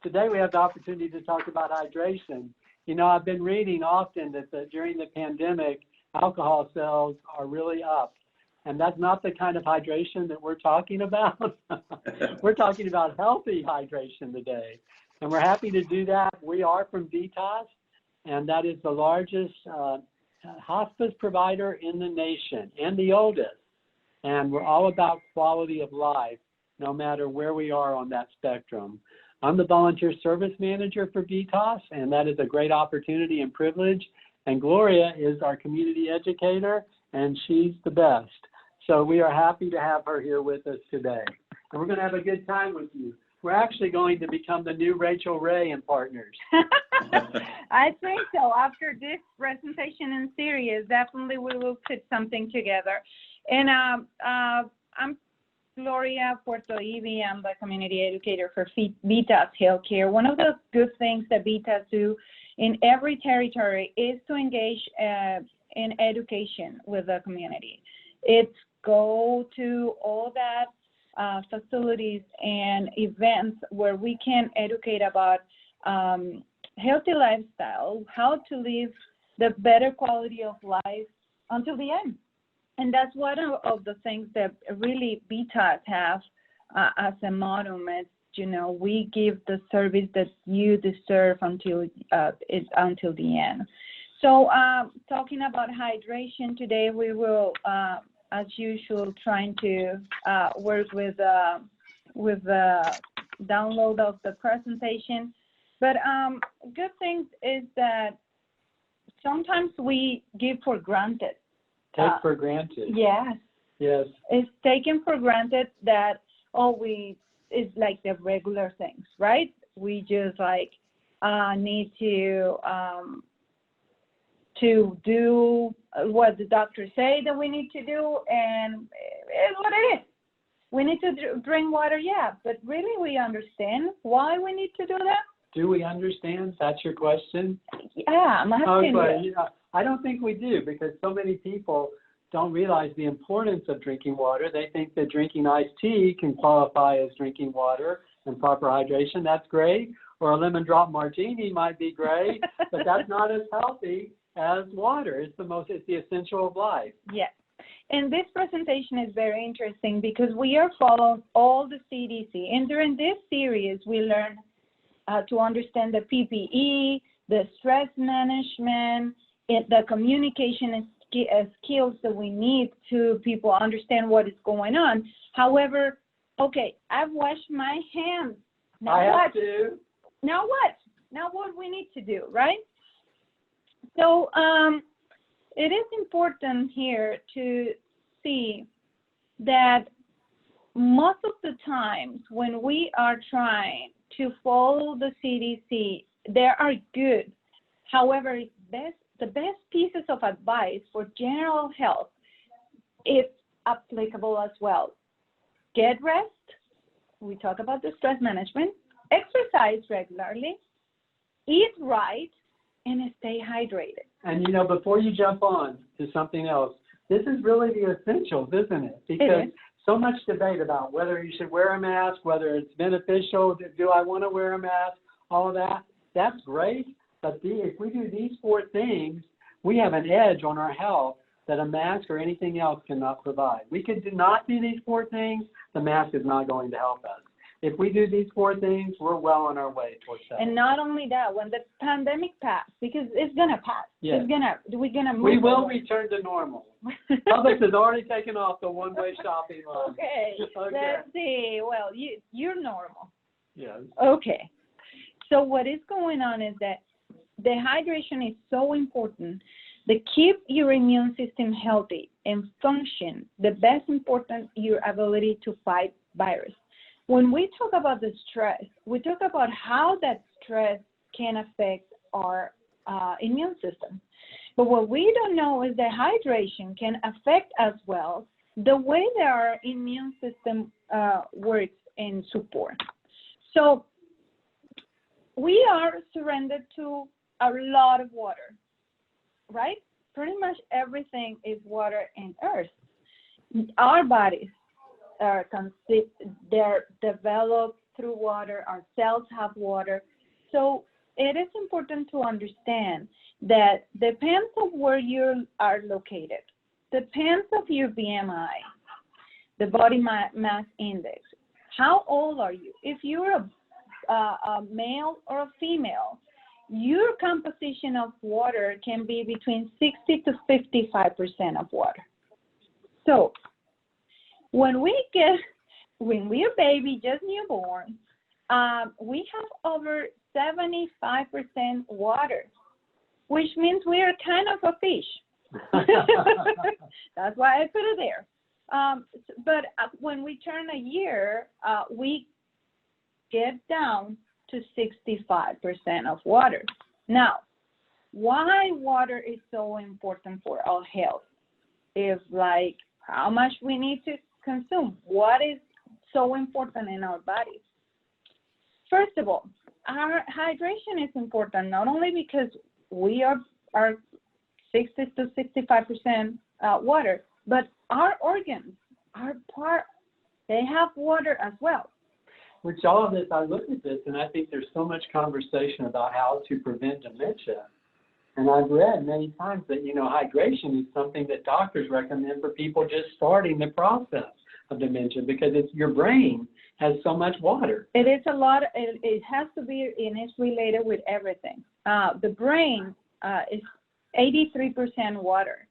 today we have the opportunity to talk about hydration. You know, I've been reading often that during the pandemic, alcohol sales are really up. And that's not the kind of hydration that we're talking about. We're talking about healthy hydration today. And we're happy to do that. We are from VITAS, and that is the largest hospice provider in the nation and the oldest. And we're all about quality of life, no matter where we are on that spectrum. I'm the volunteer service manager for VITAS, and that is a great opportunity and privilege. And Gloria is our community educator, and she's the best. So we are happy to have her here with us today. And we're going to have a good time with you. We're actually going to become the new Rachel Ray and Partners. I think so. After this presentation in series, definitely we will put something together. And I'm Gloria Puerto Ivy. I'm the community educator for VITAS Healthcare. One of the good things that VITAS do in every territory is to engage in education with the community. It's go to all that facilities and events where we can educate about healthy lifestyle, how to live the better quality of life until the end. And that's one of the things that really VITAS have as a motto. It's, you know, we give the service that you deserve until the end. So talking about hydration today, we will, as usual, trying to work with the download of the presentation. But good thing is that sometimes we give for granted. Take for granted. Yes. Yes. It's taken for granted that, it's like the regular things, right? We just like need to do what the doctors say that we need to do, and it's what it is. We need to drink water, yeah, but really we understand why we need to do that? Do we understand? That's your question? Yeah, I'm asking you. Yeah, I don't think we do, because so many people don't realize the importance of drinking water. They think that drinking iced tea can qualify as drinking water and proper hydration. That's great. Or a lemon drop martini might be great, but that's not as healthy as water. It's the essential of life. Yes. And this presentation is very interesting because we are following all the CDC. And during this series, we learn to understand the PPE, the stress management, the communication skills that we need to people understand what is going on. However, okay, I've washed my hands. Now I have to. Now what? Now what we need to do, right? So it is important here to see that most of the times when we are trying to follow the CDC, they are good. However, the best pieces of advice for general health is applicable as well. Get rest. We talk about the stress management. Exercise regularly. Eat right. And stay hydrated. And, you know, before you jump on to something else, this is really the essentials, isn't it? Because so much debate about whether you should wear a mask, whether it's beneficial, do I want to wear a mask, all of that. That's great. But if we do these four things, we have an edge on our health that a mask or anything else cannot provide. We could not do these four things, the mask is not going to help us. If we do these four things, we're well on our way towards that. And not only that, when the pandemic passes, because it's going to pass. Yes. We're going to move. We will return to normal. Publix has already taken off the one-way shopping line. Okay. Let's see. Well, you're normal. Yes. Okay. So what is going on is that the hydration is so important. To keep your immune system healthy and function, the best important your ability to fight virus. When we talk about the stress, we talk about how that stress can affect our immune system. But what we don't know is that hydration can affect as well the way that our immune system works and support. So we are surrendered to a lot of water, right? Pretty much everything is water and earth. Our bodies are they're developed through water. Our cells have water. So it is important to understand that depends on where you are located, depends of your BMI, the body mass index. How old are you? If you're a male or a female, your composition of water can be between 60 to 55% of water. So when we're baby, just newborn, we have over 75% water, which means we are kind of a fish. That's why I put it there. But when we turn a year, we get down to 65% of water. Now, why water is so important for our health is like how much we need to consume. What is so important in our bodies? First of all, our hydration is important, not only because we are 60 to 65% water, but our organs, they have water as well. Which all of this, I look at this and I think there's so much conversation about how to prevent dementia. And I've read many times that, hydration is something that doctors recommend for people just starting the process of dementia because your brain has so much water. It is a lot. It has to be, and it's related with everything. The brain is 83% water.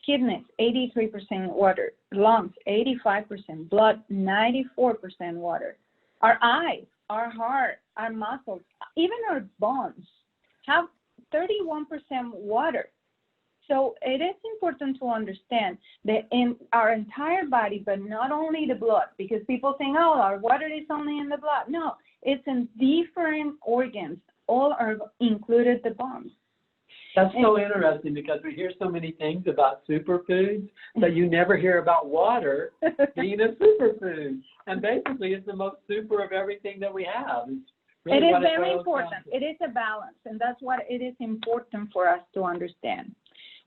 Kidneys, 83% water. Lungs, 85%. Blood, 94% water. Our eyes, our heart, our muscles, even our bones have 31% water. So it is important to understand that in our entire body, but not only the blood, because people think, oh, our water is only in the blood. No, it's in different organs. All are included the bones. That's so interesting because we hear so many things about superfoods, but you never hear about water being a superfood. And basically, it's the most super of everything that we have. Really it is very important. It is a balance, and that's what it is important for us to understand.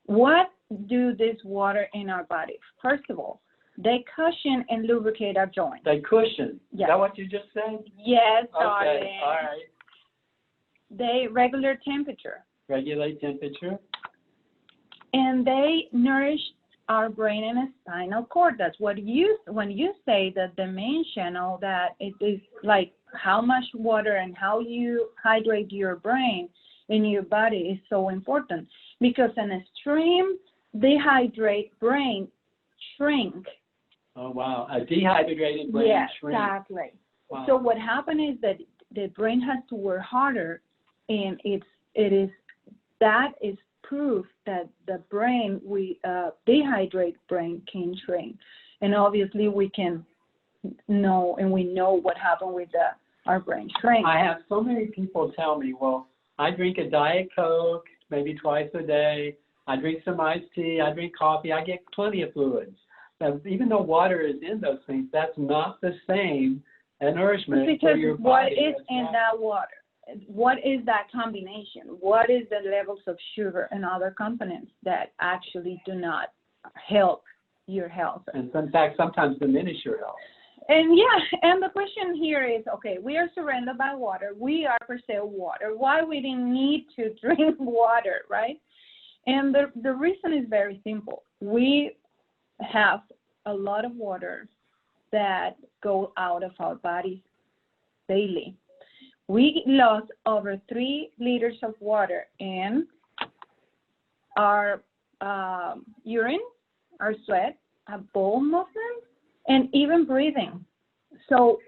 What do this water in our body? First of all, they cushion and lubricate our joints. They cushion. Yes. Is that what you just said? Yes, darling. Okay, all right. They regulate temperature. Regulate temperature. And they nourish our brain and spinal cord. That's what when you say that dementia and all that, it is like how much water and how you hydrate your brain in your body is so important because an extreme dehydrated brain shrink. Oh, wow. A dehydrated brain shrinks. Exactly. Wow. So what happened is that the brain has to work harder, and that is proof that the brain, dehydrate brain can shrink. And obviously we can know, and we know what happened with our brain shrink. I have so many people tell me, well, I drink a Diet Coke maybe twice a day. I drink some iced tea. I drink coffee. I get plenty of fluids. Even though water is in those things, that's not the same nourishment because for your body. What is in that water? What is that combination? What is the levels of sugar and other components that actually do not help your health? And in fact, sometimes diminish your health. And and the question here is, okay, we are surrounded by water. We are per se water. Why we didn't need to drink water, right? And the reason is very simple. We have a lot of water that go out of our bodies daily. We lost over 3 liters of water in our urine, our sweat, our bowel movement, and even breathing. So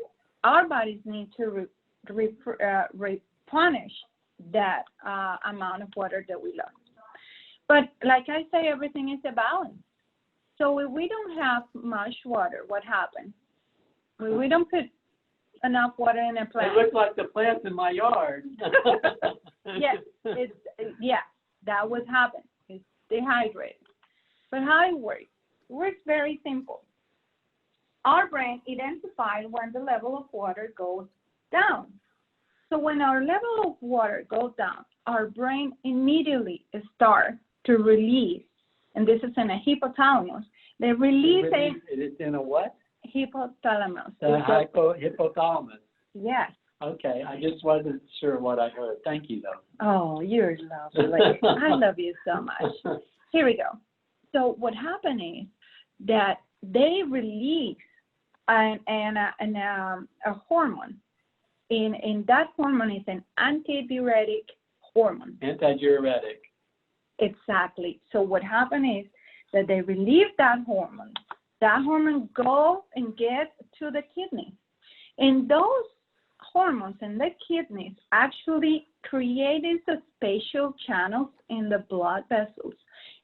our bodies need to replenish that amount of water that we lost. But like I say, everything is a balance. So if we don't have much water, what happens? We don't put enough water in a plant. It looks like the plants in my yard. Yes, that would happen. It's dehydrated. But how it works? It works very simple. Our brain identifies when the level of water goes down. So when our level of water goes down, our brain immediately starts to release, and this is in a hypothalamus. They release It is in a what? hypothalamus. The hypothalamus. Yes. Okay, I just wasn't sure what I heard. Thank you, though. Oh, you're lovely. I love you so much. Here we go. So what happened is that they release a hormone. And that hormone is an antidiuretic hormone. Antidiuretic. Exactly. So what happened is that they release that hormone. That hormone goes and gets to the kidney. And those hormones in the kidneys actually create these special channels in the blood vessels.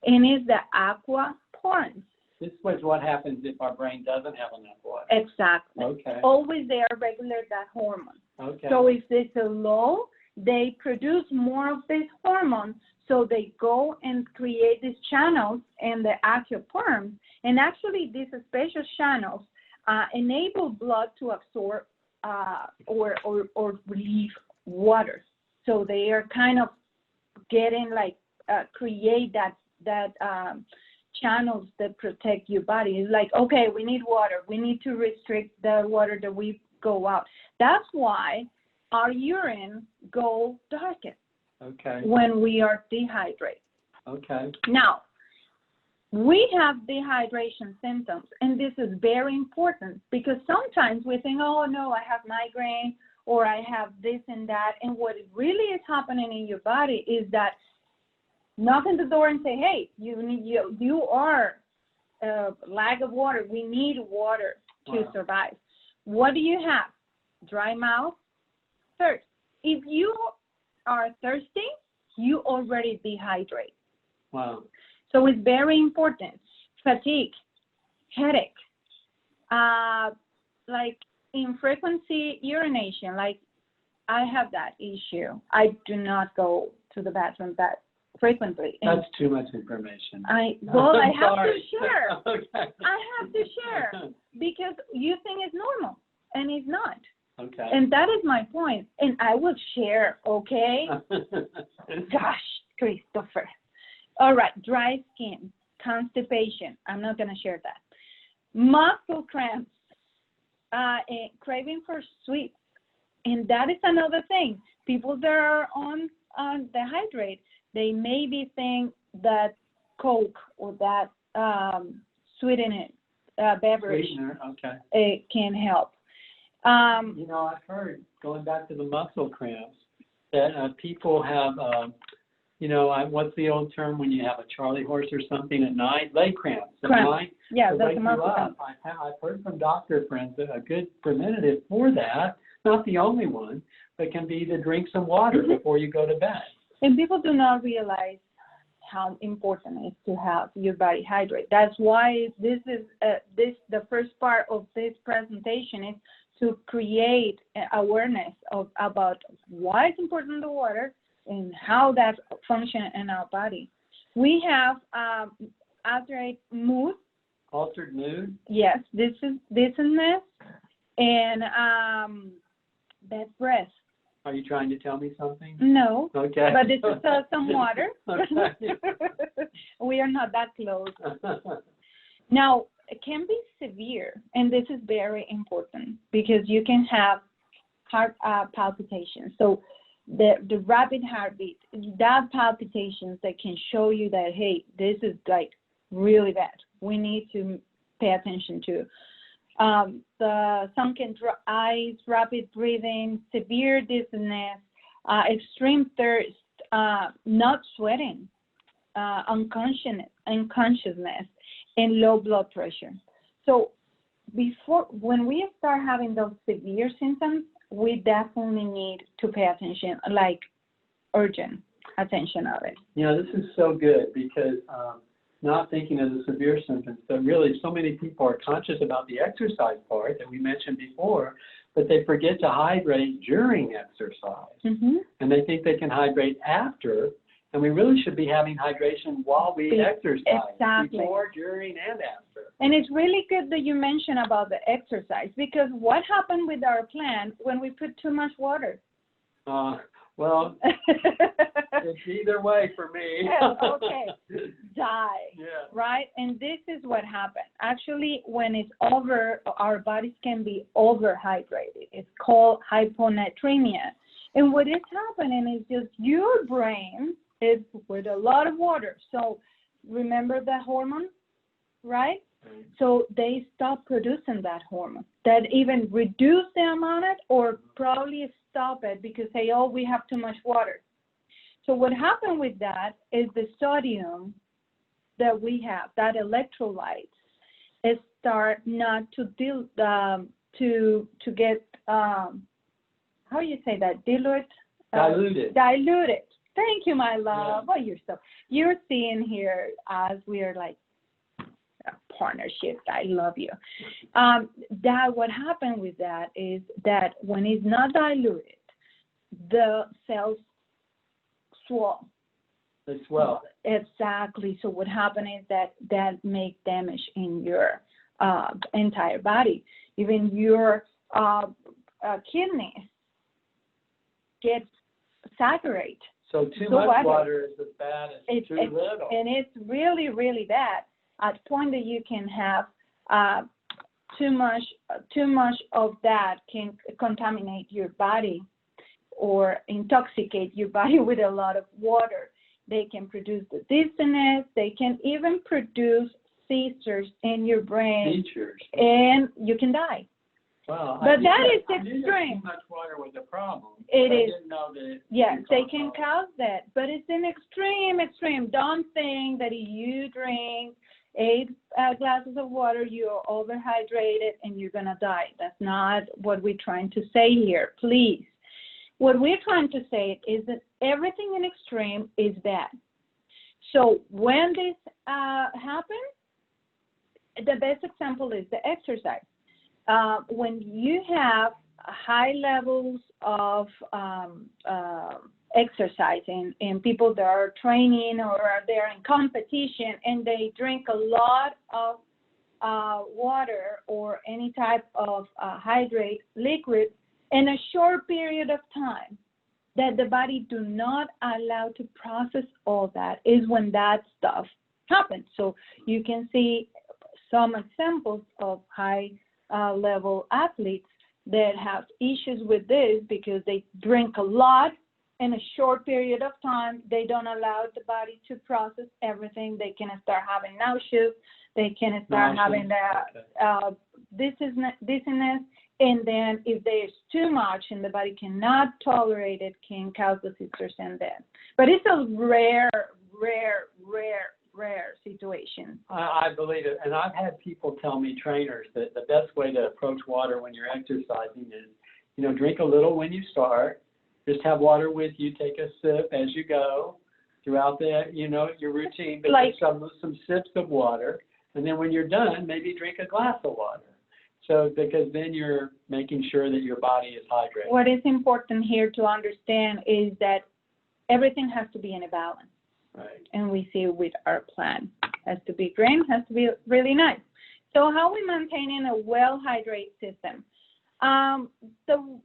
And it's the aquaporins. This was what happens if our brain doesn't have enough water. Exactly. Okay. Always they are regular that hormone. Okay. So if it's a low, they produce more of this hormone. So they go and create these channels in the aquaporins. And actually, these special channels enable blood to absorb or relieve water. So they are kind of getting create that channels that protect your body. It's like, okay, we need water. We need to restrict the water that we go out. That's why our urine goes darker. Okay. When we are dehydrated. Okay. Now, we have dehydration symptoms, and this is very important because sometimes we think, oh, no, I have migraine or I have this and that. And what really is happening in your body is that knock on the door and say, hey, you are lack of water. We need water to survive. What do you have? Dry mouth, thirst. If you are thirsty, you already dehydrate. Wow. So it's very important. Fatigue, headache, like infrequency urination, like I have that issue. I do not go to the bathroom that frequently. That's too much information. I have sorry. to share. Okay. I have to share because you think it's normal and it's not. Okay. And that is my point. And I will share, okay? Gosh, Christopher. All right, dry skin, constipation. I'm not going to share that. Muscle cramps, craving for sweets. And that is another thing. People that are on dehydrate, they maybe think that Coke or that sweetened beverage okay. Can help. I've heard, going back to the muscle cramps, that people have, what's the old term when you have a Charlie horse or something at night? Leg cramps. Yeah, that's a muscle cramp. I've heard from doctor friends that a good preventative for that, not the only one, but can be to drink some water before you go to bed. And people do not realize how important it is to have your body hydrate. That's why this is the first part of this presentation is to create awareness about why it's important the water and how that functions in our body. We have altered mood. Altered mood? Yes, dizziness and bad breath. Are you trying to tell me something? No. Okay. But this is some water. Okay. We are not that close. Now, it can be severe, and this is very important because you can have heart palpitations. So the rapid heartbeat, that palpitations that can show you that, hey, this is like really bad. We need to pay attention to. The sunken eyes, rapid breathing, severe dizziness, extreme thirst, not sweating, unconsciousness, and low blood pressure. So when we start having those severe symptoms, we definitely need to pay attention, like urgent attention of it. This is so good because not thinking of the severe symptoms, but really so many people are conscious about the exercise part that we mentioned before, but they forget to hydrate during exercise. Mm-hmm. And they think they can hydrate after, and we really should be having hydration while we exercise. Exactly. Before, during, and after. And it's really good that you mentioned about the exercise, because what happened with our plant when we put too much water? Well, it's either way for me. Okay, die. Yeah. Right? And this is what happens. Actually, when it's over, our bodies can be overhydrated. It's called hyponatremia. And what is happening is just your brain is with a lot of water. So remember the hormone, right? So they stop producing that hormone. That even reduce the amount of it or probably stop it because say, oh, we have too much water. So what happened with that is the sodium that we have, that electrolytes, it start not to get how you say that, diluted. Thank you, my love. Yeah. Oh, you're seeing here as we are like a partnership. I love you. That what happened with that is that when it's not diluted, the cells swell. They swell. Exactly. So what happens is that make damage in your entire body. Even your kidneys get saturated. So too much water is as bad as too little. And it's really, really bad at the point that you can have too much of that can contaminate your body or intoxicate your body with a lot of water. They can produce the dizziness. They can even produce seizures in your brain. Seizures. And you can die. Wow. But that is extreme. extreme. Too much water was a problem. It is. I didn't know that. Yes, they can cause that. But it's an extreme. Don't think that if you drink 8 glasses of water, you're overhydrated and you're going to die. That's not what we're trying to say here. Please. What we're trying to say is that everything in extreme is bad. So when this happens, the best example is the exercise. When you have high levels of exercise and people that are training or they're in competition and they drink a lot of water or any type of hydrate liquid in a short period of time that the body do not allow to process all that is when that stuff happens. So you can see some examples of high level athletes that have issues with this because they drink a lot in a short period of time. They don't allow the body to process everything. They can start having nausea. They can start having dizziness. And then if there's too much and the body cannot tolerate it, can cause the seizures and death. But it's a rare situation. I believe it. And I've had people tell me, trainers, that the best way to approach water when you're exercising is, drink a little when you start. Just have water with you. Take a sip as you go throughout your routine. But like some sips of water. And then when you're done, maybe drink a glass of water. So because then you're making sure that your body is hydrated. What is important here to understand is that everything has to be in a balance. Right. And we see with our plan. Has to be green, has to be really nice. So how we maintaining a well-hydrated system? The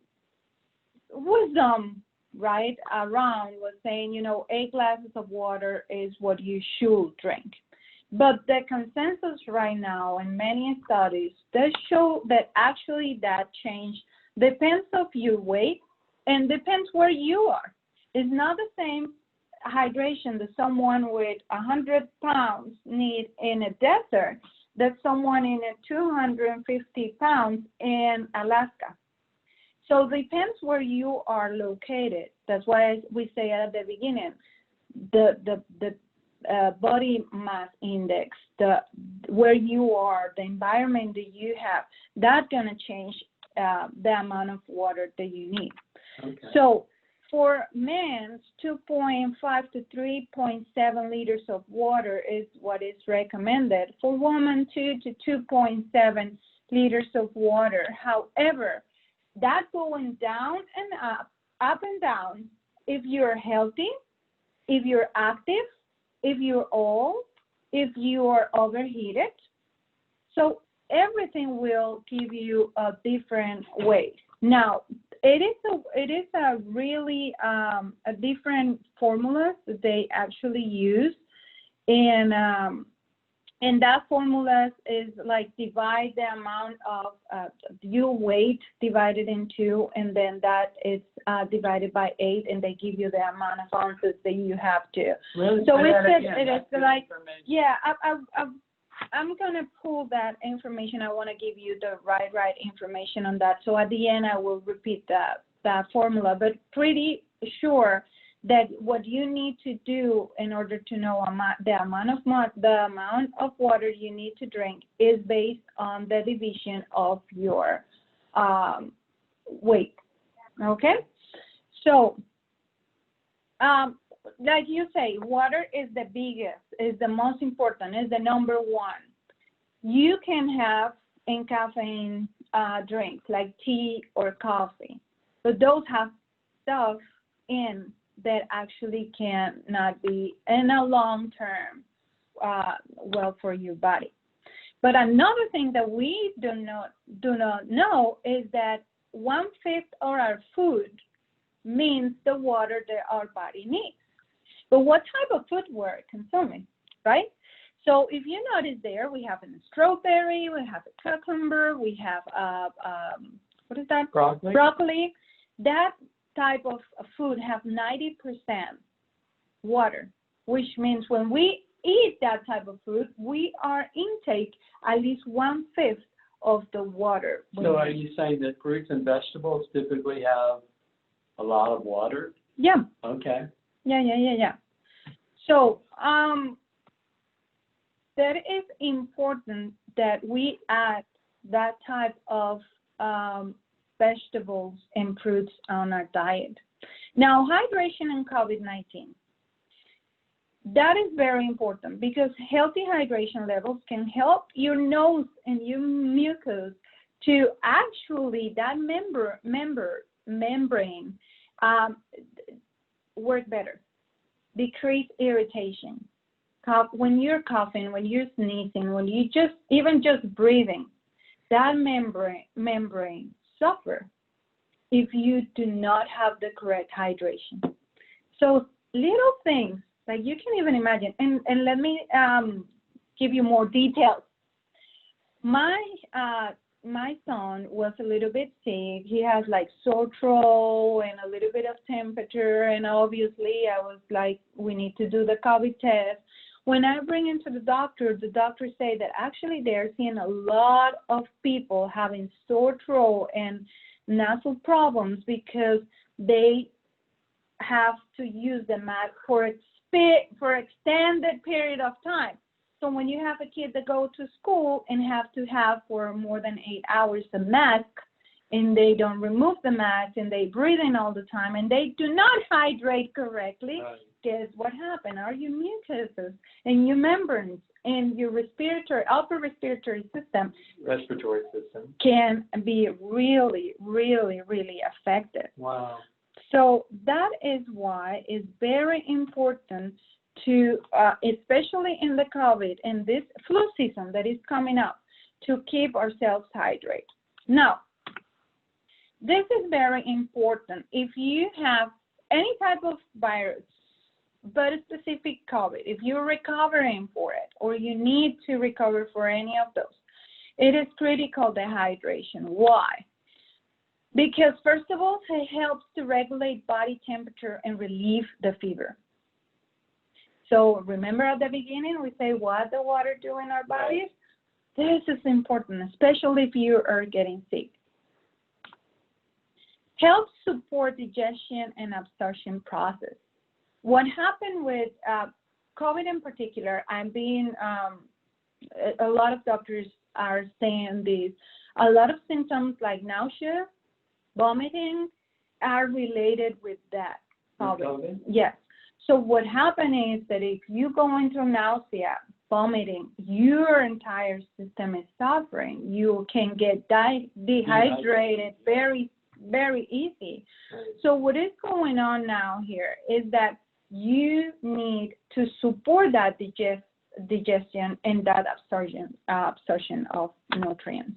wisdom, right, around was saying, 8 glasses of water is what you should drink. But the consensus right now in many studies does show that actually that change depends of your weight and depends where you are. It's not the same hydration that someone with 100 pounds need in a desert that someone in a 250 pounds in Alaska. So it depends where you are located. That's why we say at the beginning, the body mass index, where you are, the environment that you have, that's going to change the amount of water that you need. Okay. So for men, 2.5 to 3.7 liters of water is what is recommended. For women, 2 to 2.7 liters of water. However, that going down and up and down, if you're healthy, if you're active, if you're old, if you are overheated. So everything will give you a different way. Now, it is a really a different formulas that they actually use, and that formula is like divide the amount of your weight divided in 2, and then that is divided by 8, and they give you the amount of ounces that you have to. Really? So It is like, yeah, I'm gonna pull that information. I want to give you the right information on that. So at the end, I will repeat that formula, but pretty sure that what you need to do in order to know the amount of water you need to drink is based on the division of your weight. Okay, so like you say, water is the biggest, is the most important, is the number 1. You can have in caffeine drinks like tea or coffee, but those have stuff in that actually cannot be in a long term well for your body. But another thing that we do not know is that 1/5 of our food means the water that our body needs. But what type of food we're consuming, right? So if you notice there, we have a strawberry, we have a cucumber, we have what is that? Broccoli. That type of food have 90% water, which means when we eat that type of food, we are intake at least 1/5 of the water. So are you saying that fruits and vegetables typically have a lot of water? Yeah. Okay. Yeah. So that is important that we add that type of vegetables and fruits on our diet. Now, hydration in COVID-19. That is very important because healthy hydration levels can help your nose and your mucus to actually, that membrane work better, decrease irritation. When you're coughing, when you're sneezing, when you even just breathing, that membrane suffer if you do not have the correct hydration. So little things like you can even imagine, and let me give you more details. My son was a little bit sick. He has like sore throat and a little bit of temperature, and obviously I was like, we need to do the COVID test. When I bring him to the doctor say that actually they're seeing a lot of people having sore throat and nasal problems because they have to use the mask for extended period of time. So when you have a kid that go to school and have to have for more than 8 hours a mask, and they don't remove the mask and they breathe in all the time and they do not hydrate correctly, guess what happened? Our your mucuses and your membranes and your upper respiratory system can be really, really, really affected. Wow. So that is why it's very important to, especially in the COVID and this flu season that is coming up, to keep ourselves hydrated. Now, this is very important. If you have any type of virus, but a specific COVID, if you're recovering for it or you need to recover for any of those, it is critical the hydration. Why? Because first of all, it helps to regulate body temperature and relieve the fever. So remember at the beginning, we say what the water do in our bodies? This is important, especially if you are getting sick. Helps support digestion and absorption process. What happened with COVID in particular, a lot of doctors are saying this, a lot of symptoms like nausea, vomiting are related with that COVID. Yes. So what happened is that if you go into nausea, vomiting, your entire system is suffering. You can get dehydrated very, very easy. So what is going on now here is that you need to support that digestion and that absorption of nutrients.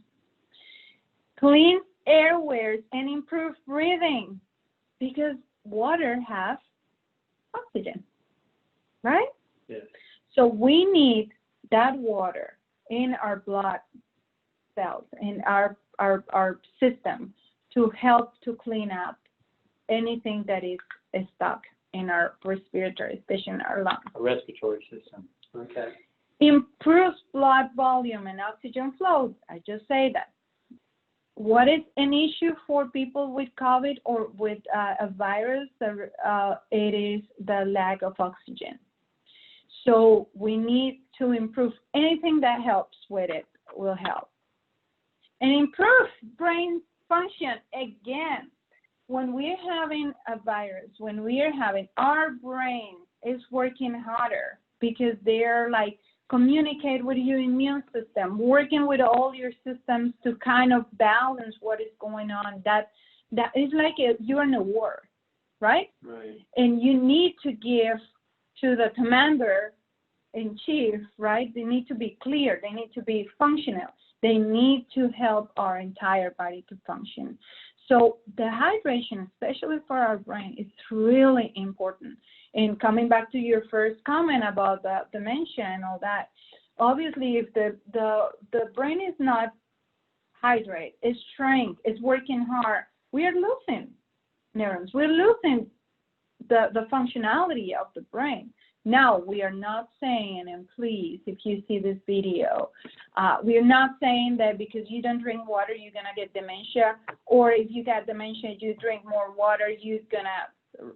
Clean airways and improve breathing, because water has oxygen, right? Yes. So we need that water in our blood cells, in our system, to help to clean up anything that is stuck in our respiratory, especially in our lungs. A respiratory system. Okay. Improves blood volume and oxygen flow. I just say that. What is an issue for people with COVID or with a virus? It is the lack of oxygen. So we need to improve anything that helps with it will help. And improve brain function. Again, when we're having a virus, when we are having, our brain is working harder because they're like communicate with your immune system, working with all your systems to kind of balance what is going on. That is like you're in a war, right? Right. And you need to give to the commander in chief, right? They need to be clear. They need to be functional. They need to help our entire body to function. So the hydration, especially for our brain, is really important. And coming back to your first comment about the dementia and all that, obviously if the brain is not hydrated, it's strained, it's working hard, we are losing neurons. We're losing the functionality of the brain. Now, we are not saying, and please, if you see this video, we are not saying that because you don't drink water, you're going to get dementia, or if you got dementia, you drink more water, you're going to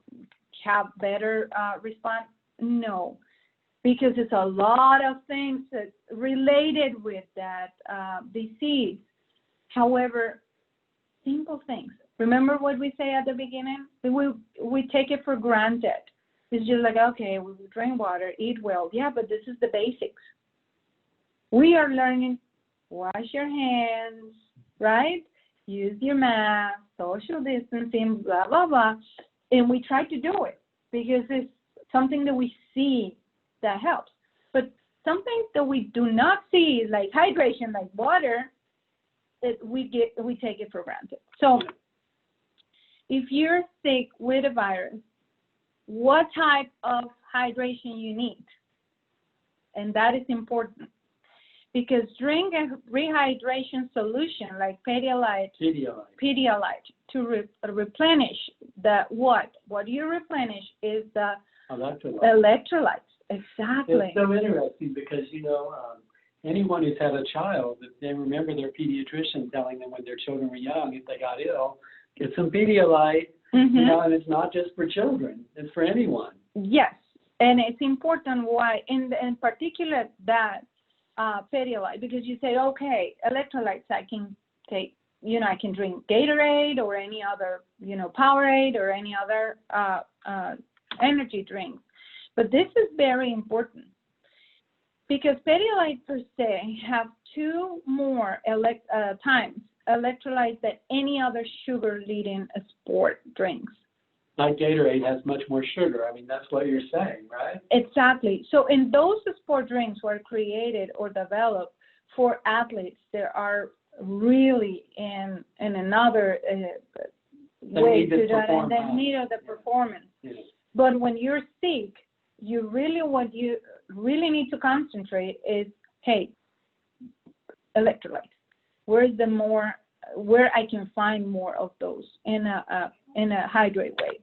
have better response. No, because it's a lot of things that related with that disease. However, simple things. Remember what we say at the beginning? We take it for granted. It's just like, okay, we will drink water, eat well. Yeah, but this is the basics. We are learning, wash your hands, right? Use your mask, social distancing, blah, blah, blah. And we try to do it because it's something that we see that helps. But something that we do not see, like hydration, like water, we take it for granted. So if you're sick with a virus, what type of hydration you need? And that is important because drink a rehydration solution like Pedialyte to replenish the what? What you replenish is the electrolytes. Exactly. It's so interesting because, anyone who's had a child, they remember their pediatrician telling them when their children were young, if they got ill, get some Pedialyte. Mm-hmm. And it's not just for children, it's for anyone. Yes, and it's important why, in particular that Pedialyte, because you say, okay, electrolytes I can take, I can drink Gatorade or any other, Powerade or any other energy drink. But this is very important because Pedialyte per se have 2 more times electrolytes than any other sugar-laden sport drinks. Like Gatorade has much more sugar. I mean, that's what you're saying, right? Exactly. So in those sport drinks were created or developed for athletes that are really in another way to that, and they need the performance. Yes. But when you're sick, what you really need to concentrate is, hey, electrolytes. Where I can find more of those in a hydrate way.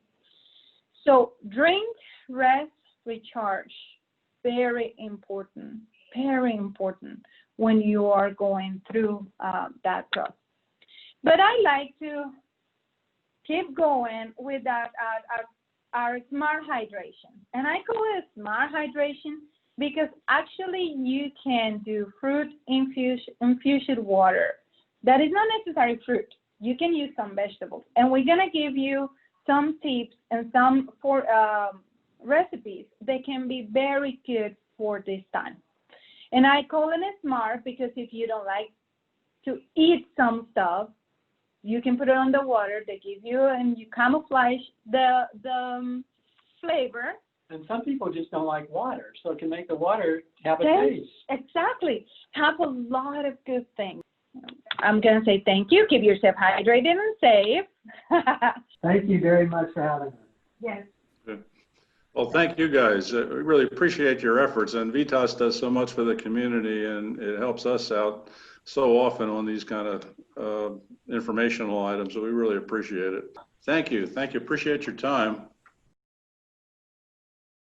So drink, rest, recharge, very important when you are going through that process. But I like to keep going with that our smart hydration, and I call it smart hydration because actually you can do fruit infused water. That is not necessarily fruit. You can use some vegetables. And we're going to give you some tips and some recipes that can be very good for this time. And I call it smart because if you don't like to eat some stuff, you can put it on the water. They give you, and you camouflage the flavor. And some people just don't like water, so it can make the water have a taste. Exactly. Have a lot of good things. I'm going to say thank you. Keep yourself hydrated and safe. Thank you very much for having us. Yes. Well, thank you guys. We really appreciate your efforts, and Vitas does so much for the community, and it helps us out so often on these kind of informational items. So we really appreciate it. Thank you. Thank you. Appreciate your time.